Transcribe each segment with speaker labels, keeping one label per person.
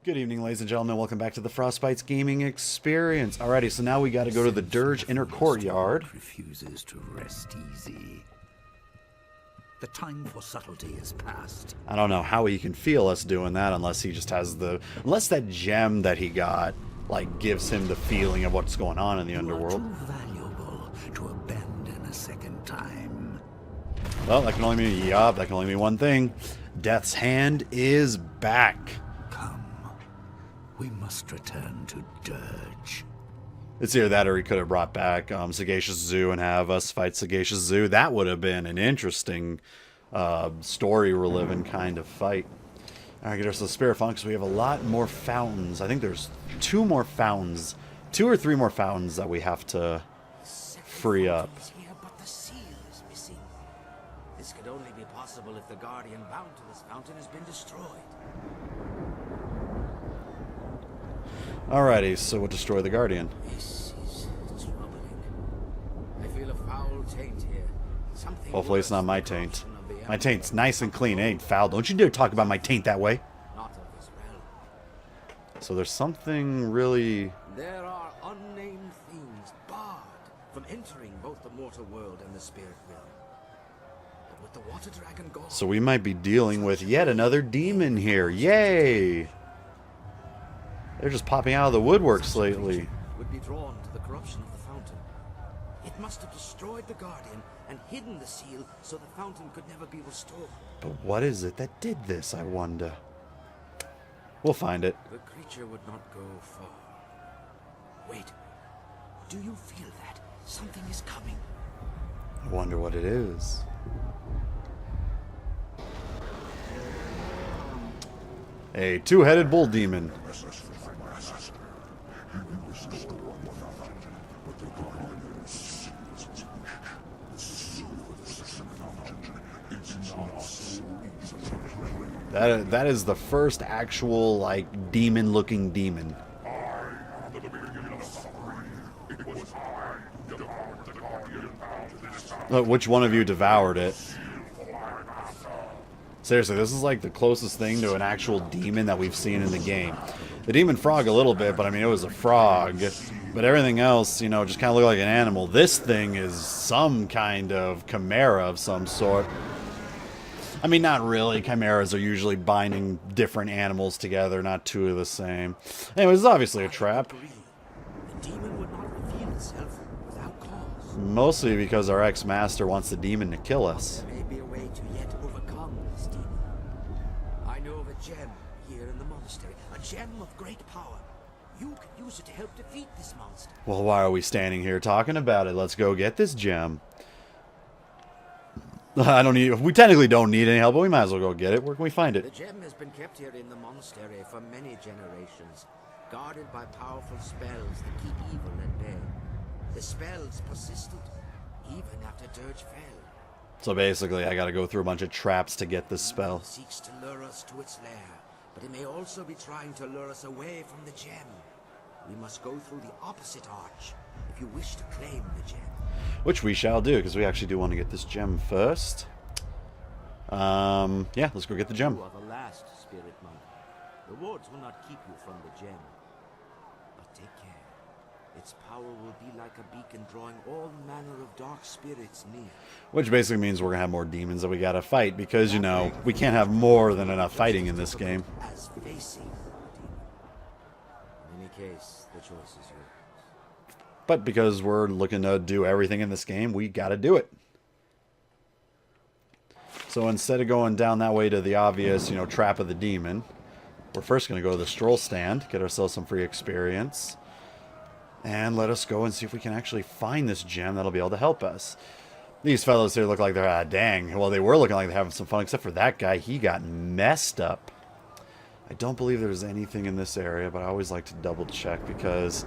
Speaker 1: Good evening, ladies and gentlemen. Welcome back to the FrostBytez gaming experience. Alrighty, so now we got to go to the Dirge Inner Courtyard.
Speaker 2: Refuses to rest easy. The time for subtlety is past.
Speaker 1: I don't know how he can feel us doing that unless he just has unless that gem that he got like gives him the feeling of what's going on in the underworld.
Speaker 2: You are too valuable to abandon a second time.
Speaker 1: Well, that can only mean that can only mean one thing. Death's hand is back.
Speaker 2: We must return to Dirge.
Speaker 1: It's either that or he could have brought back Sagacious Zoo and have us fight Sagacious Zoo. That would have been an interesting story reliving kind of fight. Alright, get ourselves Spirit Font because we have a lot more fountains. I think there's two or three more fountains that we have to free up.
Speaker 3: Here, but the seal is missing. This could only be possible if the guardian bound to this fountain has been destroyed.
Speaker 1: Alrighty, so we'll destroy the Guardian.
Speaker 3: This is troubling. I feel a foul taint here. Something
Speaker 1: Hopefully it's not my taint.
Speaker 3: corruption of the
Speaker 1: My taint's nice and clean. It ain't foul. Don't you dare talk about my taint that way.
Speaker 3: not of this realm.
Speaker 1: So there's something really...
Speaker 3: There are unnamed things barred from entering both the mortal world and the spirit realm. But with the water dragon gone,
Speaker 1: So we might be dealing with yet another demon here. Yay! They're just popping out of the woodworks lately.
Speaker 3: would be drawn to the corruption of the fountain. It must have destroyed the guardian and hidden the seal so the fountain could never be restored.
Speaker 1: But what is it that did this, I wonder? We'll find it.
Speaker 3: The creature would not go far. Wait. Do you feel that? Something is coming.
Speaker 1: I wonder what it is. A two-headed bull demon. That is the first actual, like, demon-looking demon. Which one of you devoured it? Seriously, this is like the closest thing to an actual demon that we've seen in the game. The demon frog a little bit, but I mean, it was a frog. But everything else, you know, just kind of looked like an animal. This thing is some kind of chimera of some sort. I mean, not really. Chimeras are usually binding different animals together, not two of the same. Anyways, it's obviously a trap.
Speaker 3: The demon would not reveal itself without cause.
Speaker 1: Mostly because our ex-master wants the demon to kill us.
Speaker 3: There may be a way to yet overcome this demon. I know of a gem here in the monastery. A gem of great power. You can use it to help defeat this monster.
Speaker 1: Well, why are we standing here talking about it? Let's go get this gem. We technically don't need any help, but we might as well go get it. Where can we find
Speaker 3: The
Speaker 1: it?
Speaker 3: gem has been kept here in the monastery for many generations, guarded by powerful spells that keep evil at bay. The spells persisted, even after Dirge fell.
Speaker 1: So basically, I gotta go through a bunch of traps to get this spell.
Speaker 3: It seeks to lure us to its lair, but it may also be trying to lure us away from the gem. We must go through the opposite arch if you wish to claim the gem.
Speaker 1: Which we shall do, because we actually do want to get this gem first. Yeah, let's go get the gem.
Speaker 3: You are the last spirit monk. The wards will not keep you from the gem. But take care. Its power will be like a beacon drawing all manner of dark spirits near.
Speaker 1: Which basically means we're gonna have more demons that we gotta fight, because, you know, we can't have more than enough fighting in this game.
Speaker 3: As facing the demon. In any case, the choice is yours.
Speaker 1: But because we're looking to do everything in this game, we gotta do it. So instead of going down that way to the obvious, you know, trap of the demon, we're first gonna go to the stroll stand, get ourselves some free experience, and let us go and see if we can actually find this gem that'll be able to help us. These fellows here look like they're, dang. Well, they were looking like they're having some fun, except for that guy. He got messed up. I don't believe there's anything in this area, but I always like to double check because,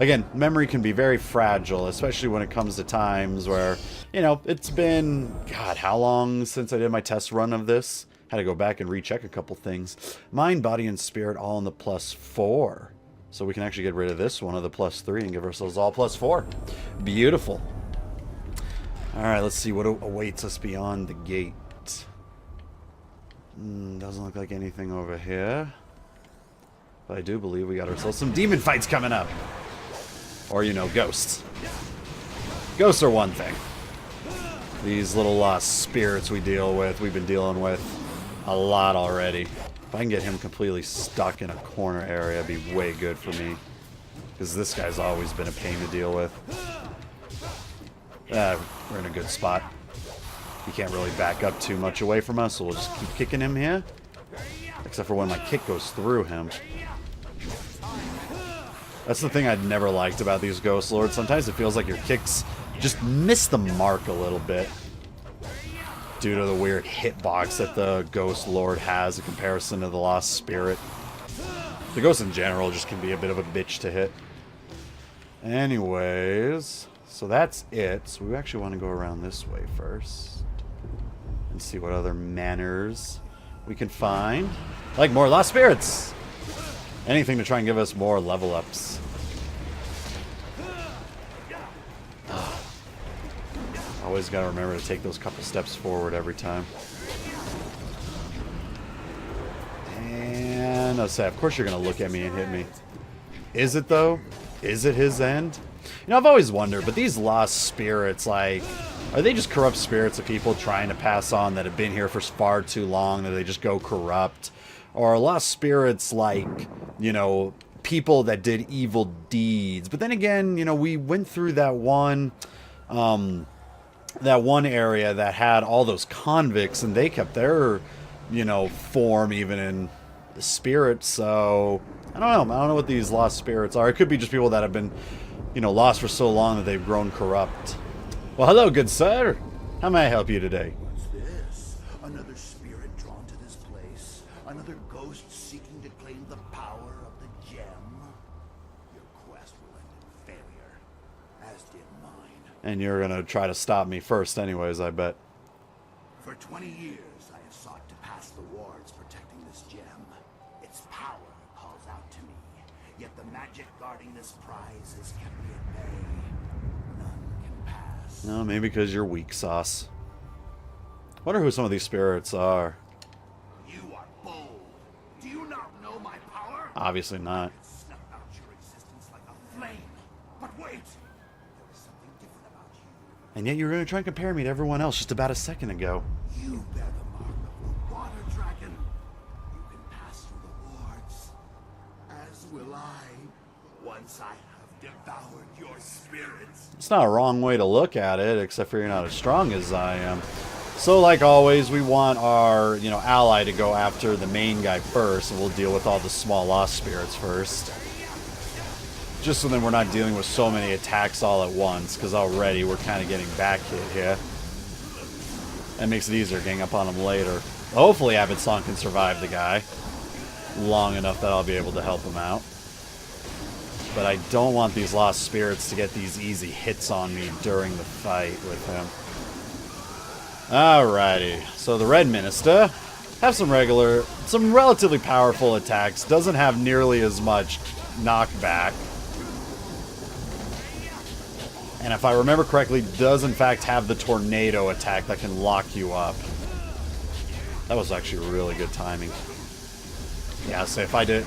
Speaker 1: again, memory can be very fragile, especially when it comes to times where, you know, it's been, God, how long since I did my test run of this? Had to go back and recheck a couple things. Mind, body, and spirit all in the +4. So we can actually get rid of this one of the +3 and give ourselves all +4. Beautiful. Alright, let's see what awaits us beyond the gate. Doesn't look like anything over here. But I do believe we got ourselves some demon fights coming up. Or, you know, ghosts. Ghosts are one thing. These little lost spirits we've been dealing with a lot already. If I can get him completely stuck in a corner area, it'd be way good for me. Because this guy's always been a pain to deal with. We're in a good spot. He can't really back up too much away from us, so we'll just keep kicking him here. Except for when my kick goes through him. That's the thing I'd never liked about these Ghost Lords. Sometimes it feels like your kicks just miss the mark a little bit. Due to the weird hitbox that the Ghost Lord has in comparison to the Lost Spirit. The Ghost in general just can be a bit of a bitch to hit. Anyways, so that's it. So we actually want to go around this way first. And see what other manners we can find. Like more Lost Spirits! Anything to try and give us more level ups. Always gotta remember to take those couple steps forward every time. And I'll say, of course you're gonna look at me and hit me. Is it though? Is it his end? You know, I've always wondered, but these lost spirits, like, are they just corrupt spirits of people trying to pass on that have been here for far too long that they just go corrupt? Or are lost spirits like, you know, people that did evil deeds? But then again, you know, we went through that one area that had all those convicts and they kept their, you know, form even in the spirit. So I don't know what these lost spirits are. It could be just people that have been, you know, lost for so long that they've grown corrupt. Well, hello, good sir. How may I help you today?
Speaker 4: What's this? Another spirit drawn to this place? Another ghost seeking to claim the power of the gem? Your quest will end in failure, as did mine.
Speaker 1: And you're gonna try to stop me first anyways, I bet.
Speaker 4: For 20 years, I have sought to pass the wards protecting this gem. Its power calls out to me, yet the magic guarding this prize has kept me at bay. None can pass.
Speaker 1: No, maybe because you're weak sauce. Wonder who some of these spirits are.
Speaker 4: You are bold. Do you not know my power?
Speaker 1: Obviously not.
Speaker 4: Snuff out your existence like a flame. But wait! There is something different about you.
Speaker 1: And yet you're gonna try and compare me to everyone else just about a second ago.
Speaker 4: You bear the mark of the water dragon. You can pass through the wards. As will I, once I have devoured your spirits.
Speaker 1: It's not a wrong way to look at it, except for you're not as strong as I am. So like always, we want our, you know, ally to go after the main guy first, and we'll deal with all the small lost spirits first. Just so then we're not dealing with so many attacks all at once, because already we're kind of getting back hit here. That makes it easier gang up on him later. Hopefully Avid Song can survive the guy long enough that I'll be able to help him out. But I don't want these lost spirits to get these easy hits on me during the fight with him. Alrighty, so the Red Minister have some relatively powerful attacks. Doesn't have nearly as much knockback. And if I remember correctly, does in fact have the tornado attack that can lock you up. That was actually really good timing. Yeah, so if I did...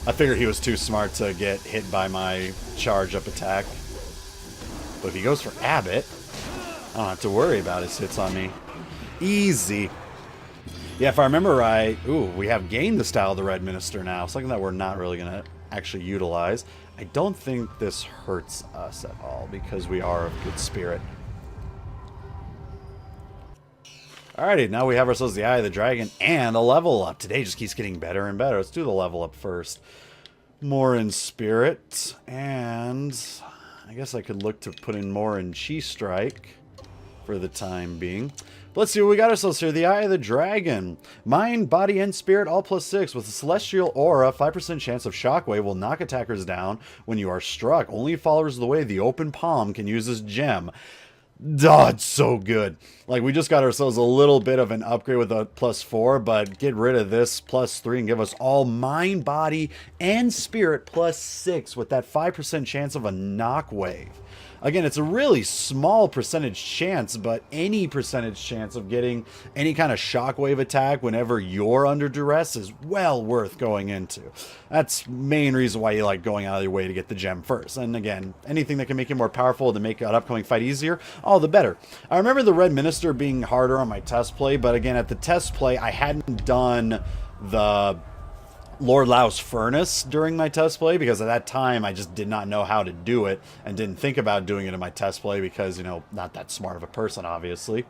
Speaker 1: I figured he was too smart to get hit by my charge-up attack. But if he goes for Abbott, I don't have to worry about his hits on me. Easy. Yeah, if I remember right... Ooh, we have gained the style of the Red Minister now. Something that we're not really going to actually utilize. I don't think this hurts us at all, because we are of good spirit. Alrighty, now we have ourselves the Eye of the Dragon and a level up. Today just keeps getting better and better. Let's do the level up first. More in spirit, and I guess I could look to put in more in Chi Strike for the time being. But let's see what we got ourselves here. The Eye of the Dragon. Mind, body, and spirit all +6. With a celestial aura, 5% chance of shockwave will knock attackers down when you are struck. Only followers the way the open palm can use this gem. Oh, it's so good. Like, we just got ourselves a little bit of an upgrade with a +4, but get rid of this +3 and give us all mind, body, and spirit +6 with that 5% chance of a knock wave. Again, it's a really small percentage chance, but any percentage chance of getting any kind of shockwave attack whenever you're under duress is well worth going into. That's main reason why you like going out of your way to get the gem first. And again, anything that can make it more powerful to make an upcoming fight easier, all the better. I remember the Red Minister being harder on my test play, but again, at the test play, I hadn't done the Lord Lao's Furnace during my test play, because at that time I just did not know how to do it and didn't think about doing it in my test play because, you know, not that smart of a person, obviously.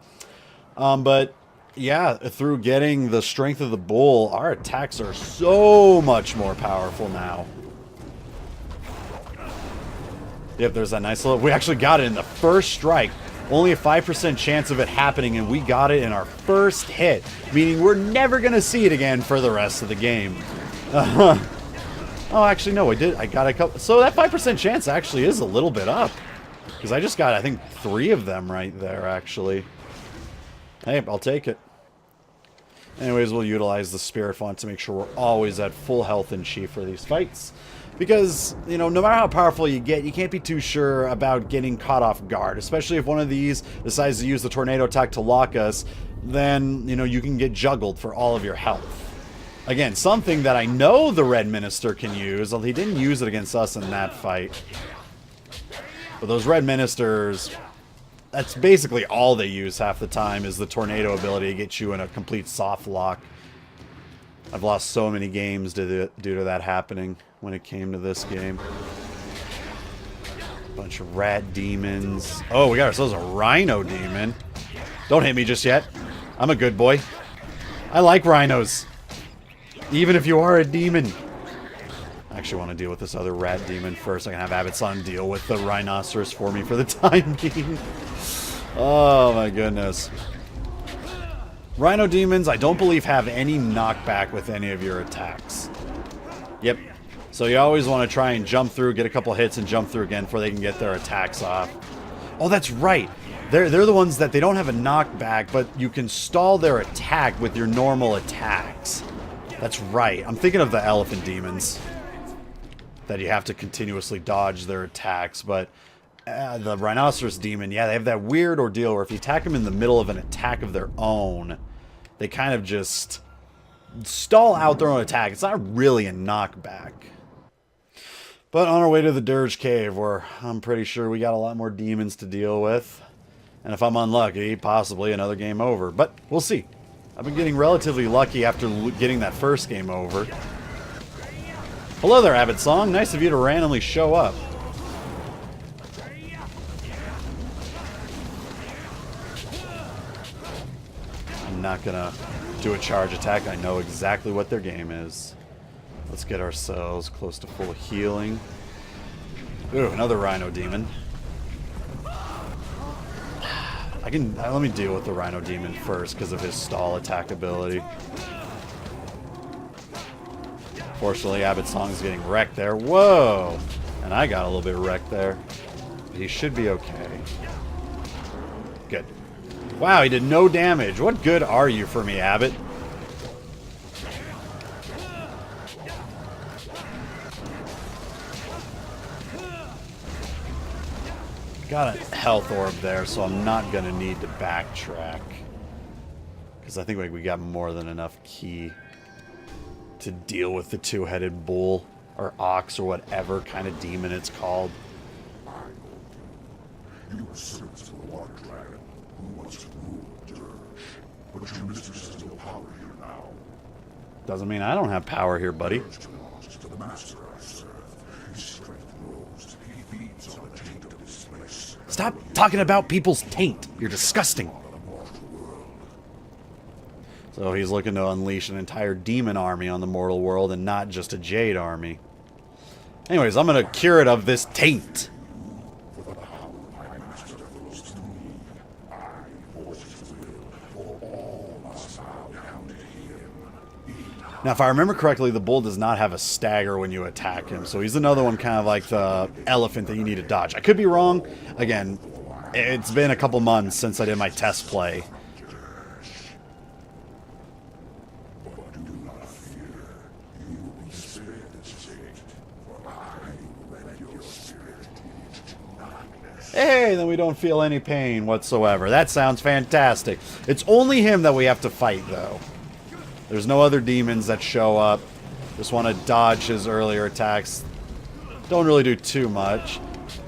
Speaker 1: But yeah, through getting the Strength of the Bull, our attacks are so much more powerful now. Yep, there's that nice little... We actually got it in the first strike. Only a 5% chance of it happening, and we got it in our first hit, meaning we're never going to see it again for the rest of the game. Oh, actually, no, I did. I got a couple. So that 5% chance actually is a little bit up. Because I just got, I think, 3 of them right there, actually. Hey, I'll take it. Anyways, we'll utilize the Spirit Font to make sure we're always at full health and chi for these fights. Because, you know, no matter how powerful you get, you can't be too sure about getting caught off guard. Especially if one of these decides to use the Tornado attack to lock us, then, you know, you can get juggled for all of your health. Again, something that I know the Red Minister can use, although he didn't use it against us in that fight. But those Red Ministers, that's basically all they use half the time, is the Tornado ability to get you in a complete soft lock. I've lost so many games due to that happening when it came to this game. Bunch of rat demons. Oh, we got ourselves a Rhino demon. Don't hit me just yet. I'm a good boy. I like rhinos. Even if you are a demon. I actually want to deal with this other rat demon first. I can have Abbottson deal with the rhinoceros for me for the time being. Oh my goodness. Rhino demons, I don't believe have any knockback with any of your attacks. Yep. So you always want to try and jump through, get a couple hits, and jump through again before they can get their attacks off. Oh, that's right. They're the ones that they don't have a knockback, but you can stall their attack with your normal attacks. That's right. I'm thinking of the elephant demons. That you have to continuously dodge their attacks, but the rhinoceros demon, yeah, they have that weird ordeal where if you attack them in the middle of an attack of their own, they kind of just stall out their own attack. It's not really a knockback. But on our way to the Dirge Cave, where I'm pretty sure we got a lot more demons to deal with. And if I'm unlucky, possibly another game over. But we'll see. I've been getting relatively lucky after getting that first game over. Hello there, Abbott Song. Nice of you to randomly show up. I'm not gonna do a charge attack. I know exactly what their game is. Let's get ourselves close to full healing. Ooh, another Rhino Demon. Let me deal with the Rhino Demon first because of his stall attack ability. Fortunately, Abbott Song's getting wrecked there. Whoa! And I got a little bit wrecked there. But he should be okay. Good. Wow, he did no damage. What good are you for me, Abbott? Got a health orb there, so I'm not going to need to backtrack. Because I think we got more than enough ki to deal with the two-headed bull, or ox, or whatever kind of demon it's called.
Speaker 5: You were servants to the water dragon, who once ruled Dirge. But your mistress has no power here now.
Speaker 1: Doesn't mean I don't have power here, buddy.
Speaker 5: Dirge belongs to the master I serve. His strength grows. He feeds on the taint of this place.
Speaker 1: Stop talking about people's taint. You're disgusting. So he's looking to unleash an entire demon army on the mortal world and not just a Jade army. Anyways, I'm going to cure it of this taint. Now, if I remember correctly, the bull does not have a stagger when you attack him. So he's another one kind of like the elephant that you need to dodge. I could be wrong. Again, it's been a couple months since I did my test play. Hey, then we don't feel any pain whatsoever. That sounds fantastic. It's only him that we have to fight, though. There's no other demons that show up. Just want to dodge his earlier attacks. Don't really do too much.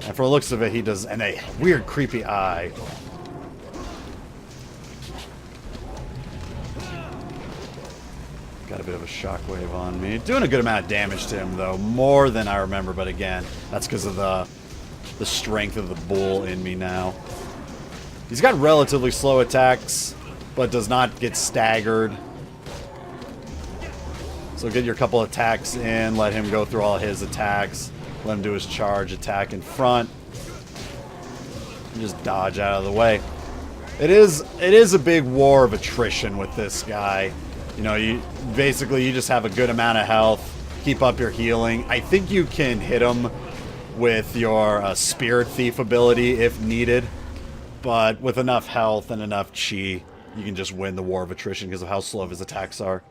Speaker 1: And for the looks of it, he does... And a weird, creepy eye. Got a bit of a shockwave on me. Doing a good amount of damage to him, though. More than I remember, but again, that's because of the strength of the bull in me now. He's got relatively slow attacks, but does not get staggered. So get your couple attacks in, let him go through all his attacks, let him do his charge attack in front, and just dodge out of the way. It is a big war of attrition with this guy. You know, you just have a good amount of health, keep up your healing. I think you can hit him with your Spirit Thief ability if needed, but with enough health and enough chi, you can just win the war of attrition because of how slow his attacks are.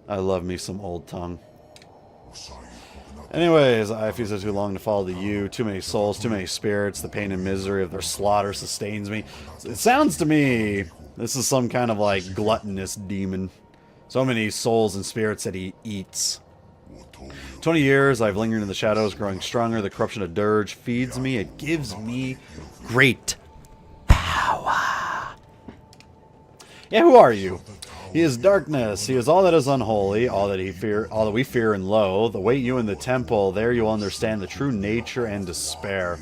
Speaker 1: I love me some Old Tongue. Anyways, I feel so too long to follow the you. Too many souls, too many spirits. The pain and misery of their slaughter sustains me. It sounds to me this is some kind of like gluttonous demon. So many souls and spirits that he eats. 20 years I've lingered in the shadows, growing stronger. The corruption of Dirge feeds me. It gives me great power. Yeah, who are you? He is darkness. He is all that is unholy, all that we fear and loathe. Await you in the temple. There you will understand the true nature and despair.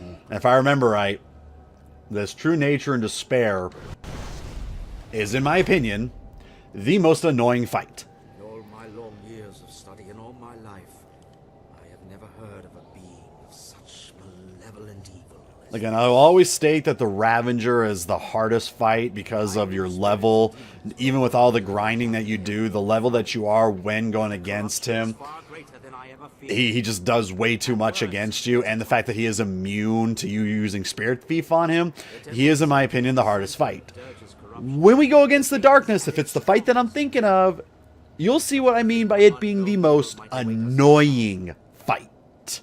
Speaker 1: And if I remember right, this true nature and despair is, in my opinion, the most annoying fight.
Speaker 3: In all my long years of study and all my life, I have never heard of a being of such malevolent evil.
Speaker 1: Again, I'll always state that the Ravager is the hardest fight because of your level. Even with all the grinding that you do, the level that you are when going against him, he just does way too much against you. And the fact that he is immune to you using Spirit Thief on him, he is, in my opinion, the hardest fight. When we go against the darkness, if it's the fight that I'm thinking of, you'll see what I mean by it being the most annoying fight.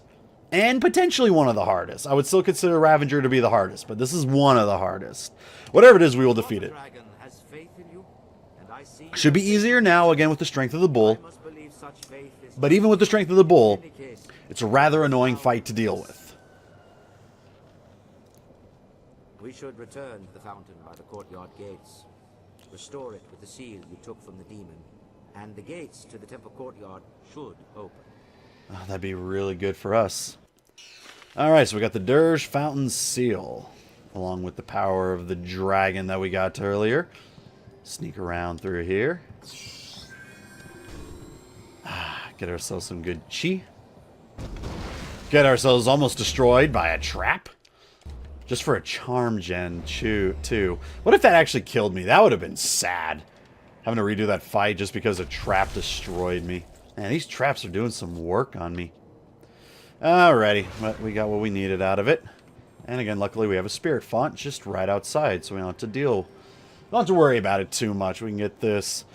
Speaker 1: And potentially one of the hardest. I would still consider Ravager to be the hardest, but this is one of the hardest. Whatever it is, we will defeat it. Should be easier now, again, with the strength of the bull. But even with the strength of the bull, it's a rather annoying fight to deal with.
Speaker 3: We should return to the fountain by the courtyard gates. Restore it with the seal you took from the demon, and the gates to the temple courtyard should open.
Speaker 1: Oh, that'd be really good for us. Alright, so we got the Dirge Fountain Seal, along with the power of the dragon that we got earlier. Sneak around through here. Get ourselves some good chi. Get ourselves almost destroyed by a trap. Just for a charm gen, too. What if that actually killed me? That would have been sad. Having to redo that fight just because a trap destroyed me. Man, these traps are doing some work on me. Alrighty, but we got what we needed out of it. And again, luckily we have a spirit font just right outside, so we don't have to worry about it too much. We can get this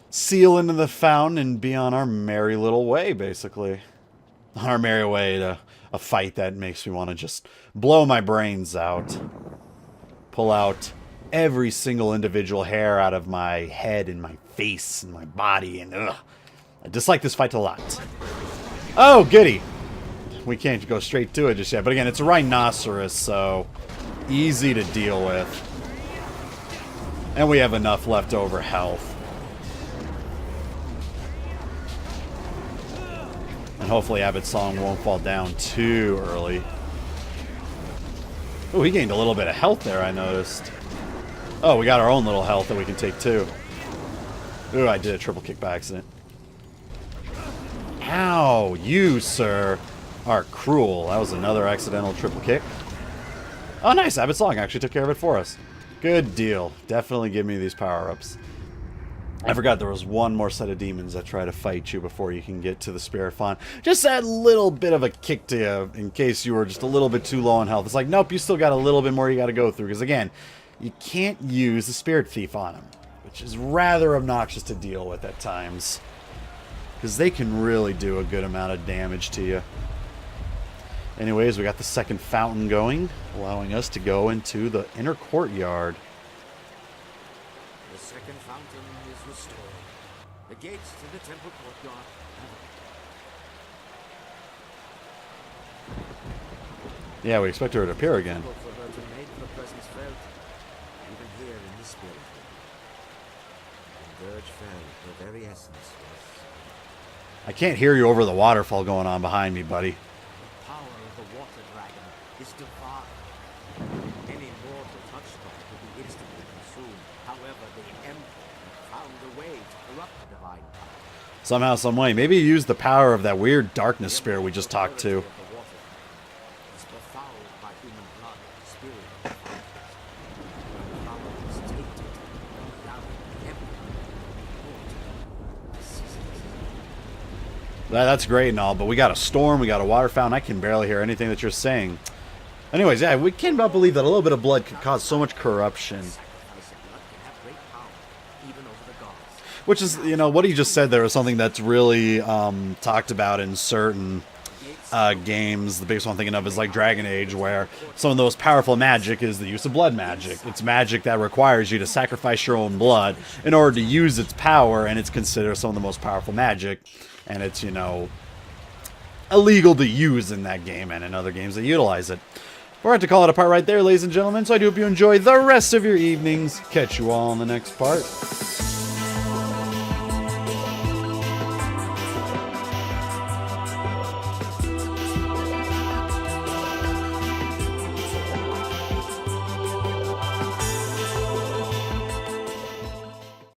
Speaker 1: seal into the fountain and be on our merry little way, basically. On our merry way to a fight that makes me want to just blow my brains out. Pull out every single individual hair out of my head and my face and my body, and ugh. I dislike this fight a lot. Oh, goody. We can't go straight to it just yet. But again, it's a rhinoceros, so easy to deal with. And we have enough leftover health. And hopefully Abbott's Song won't fall down too early. Oh, he gained a little bit of health there, I noticed. Oh, we got our own little health that we can take too. Ooh, I did a triple kick by accident. Ow, you, sir, are cruel. That was another accidental triple kick. Oh, nice. Abbott's Song actually took care of it for us. Good deal. Definitely give me these power-ups. I forgot there was one more set of demons that try to fight you before you can get to the Spirit Font. Just that little bit of a kick to you in case you were just a little bit too low on health. It's like, nope, you still got a little bit more you got to go through. Because, again, you can't use the Spirit Thief on him. which is rather obnoxious to deal with at times, because they can really do a good amount of damage to you. Anyways, we got the second fountain going, allowing us to go into the inner courtyard.
Speaker 3: The second fountain is restored. The gates to the temple courtyard have opened.
Speaker 1: Yeah, we expect her to appear again.
Speaker 3: For her to make her presence felt, even here in this spirit. When Dirge fell, her very essence was.
Speaker 1: I can't hear you over the waterfall going on behind me, buddy.
Speaker 3: The power of the water dragon is divine. Any mortal touched by it will be instantly consumed. However, the Emperor found a way to corrupt the divine power.
Speaker 1: Somehow, some way. Maybe he used the power of that weird darkness spirit we just talked to.
Speaker 3: The water is befouled by human blood, spirit, and fire. The power is tainted. Now the Emperor
Speaker 1: That's great and all, but we got a storm, we got a water fountain. I can barely hear anything that you're saying. Anyways, yeah, we cannot believe that a little bit of blood could cause so much corruption.
Speaker 3: sacrifice of blood can have great power, even over the gods.
Speaker 1: Which is, you know, what he just said there is something that's really talked about in certain games. The biggest one I'm thinking of is like Dragon Age, where some of the most powerful magic is the use of blood magic. It's magic that requires you to sacrifice your own blood in order to use its power, and it's considered some of the most powerful magic. And it's, you know, illegal to use in that game and in other games that utilize it. We're going to call it a part right there, ladies and gentlemen, so I do hope you enjoy the rest of your evenings. Catch you all in the next part.